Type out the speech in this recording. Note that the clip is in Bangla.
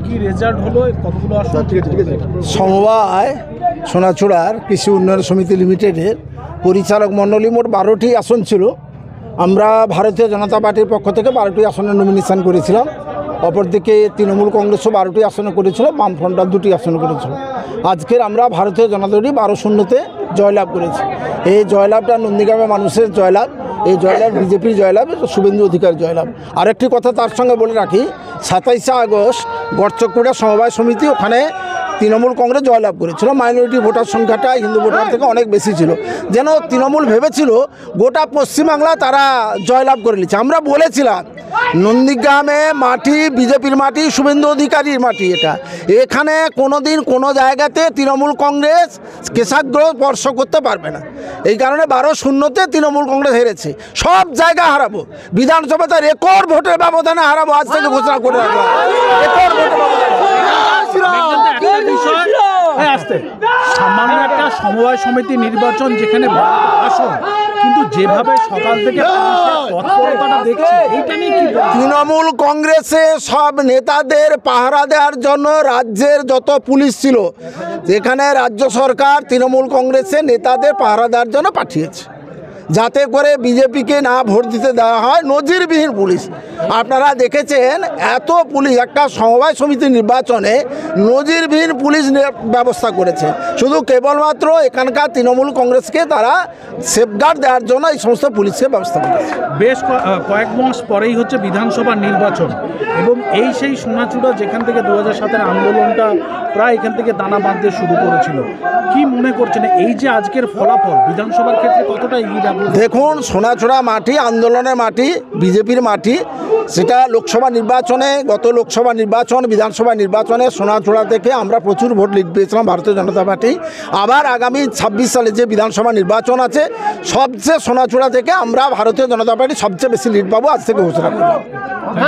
কি রেজাল্ট হলো, কতগুলো আসন? সমবায় সোনাচূড়ার কৃষি উন্নয়ন সমিতি লিমিটেডের পরিচালক মণ্ডলী মোট 12টি আসন ছিল। আমরা ভারতীয় জনতা পার্টির পক্ষ থেকে 12টি আসনে নমিনেশন করেছিলাম। অপরদিকে তৃণমূল কংগ্রেসও 12টি আসনে করেছিল, বামফ্রন্টরা 2টি আসন করেছিল। আজকের আমরা ভারতীয় জনতা পার্টি 12-0-তে জয়লাভ করেছি। এই জয়লাভটা নন্দীগ্রামের মানুষের জয়লাভ, এই জয়লাভ বিজেপির জয়লাভ, শুভেন্দু অধিকার জয়লাভ। আরেকটি কথা তার সঙ্গে বলে রাখি, 27শে আগস্ট গড়চক্কুড়া সমবায় সমিতি, ওখানে তৃণমূল কংগ্রেস জয়লাভ করেছিল। মাইনরিটি ভোটার সংখ্যাটা হিন্দু ভোটার থেকে অনেক বেশি ছিল, যেন তৃণমূল ভেবেছিল গোটা পশ্চিমবাংলা তারা জয়লাভ করে নিচ্ছে। আমরা বলেছিলাম নন্দীগ্রামে মাটি বিজেপির মাটি, শুভেন্দু অধিকারীর মাটি। এখানে কোনো দিন কোনো জায়গাতে তৃণমূল কংগ্রেস কেশাগ্রহ স্পর্শ করতে পারবে না। এই কারণে 12-0-তে তৃণমূল কংগ্রেস হেরেছে। সব জায়গা হারাবো, বিধানসভাতে রেকর্ড ভোটের ব্যবধানে হারাবো, আজ থেকে ঘোষণা করে রাখলাম। রেকর্ড ভোটের সামান্য একটা সমবায় সমিতি নির্বাচন, যেখানে আসন, কিন্তু যেভাবে সকাল থেকে তৎপরতাটা দেখছি, এইটা নিয়ে কি তৃণমূল কংগ্রেসে সব নেতাদের পাহারা দেওয়ার জন্য রাজ্যের যত পুলিশ ছিল, যেখানে রাজ্য সরকার তৃণমূল কংগ্রেসের নেতাদের পাহারা দেওয়ার জন্য পাঠিয়েছে, যাতে করে বিজেপিকে না ভোট দিতে দেওয়া হয়। নজিরবিহীন পুলিশ, আপনারা দেখেছেন এত পুলিশ একটা সমবায় সমিতি নির্বাচনে নজিরবিহীন পুলিশ ব্যবস্থা করেছে। শুধু কেবলমাত্র এখানকার তৃণমূল কংগ্রেসকে তারা সেফগার্ড দেওয়ার জন্য এই সমস্ত পুলিশকে ব্যবস্থা করেছে। বেশ কয়েক মাস পরেই হচ্ছে বিধানসভা নির্বাচন, এবং এই সেই সোনাচূড়া যেখান থেকে 2007-এর আন্দোলনটা প্রায় এখান থেকে দানা বাঁধতে শুরু করেছিল। কি মনে করছেন এই যে আজকের ফলাফল বিধানসভার ক্ষেত্রে কতটা এগিয়ে রাখবে? দেখুন, সোনাচূড়া মাটি আন্দোলনের মাটি, বিজেপির মাটি। সেটা লোকসভা নির্বাচনে, গত লোকসভা নির্বাচন, বিধানসভা নির্বাচনে সোনাচূড়া থেকে আমরা প্রচুর ভোট লিড পেয়েছিলাম ভারতীয় জনতা পার্টি। আবার আগামী 26 সালে যে বিধানসভা নির্বাচন আছে, সবচেয়ে সোনাচূড়া থেকে আমরা ভারতীয় জনতা পার্টি সবচেয়ে বেশি লিড পাবো, আজ থেকে ঘোষণা করলাম।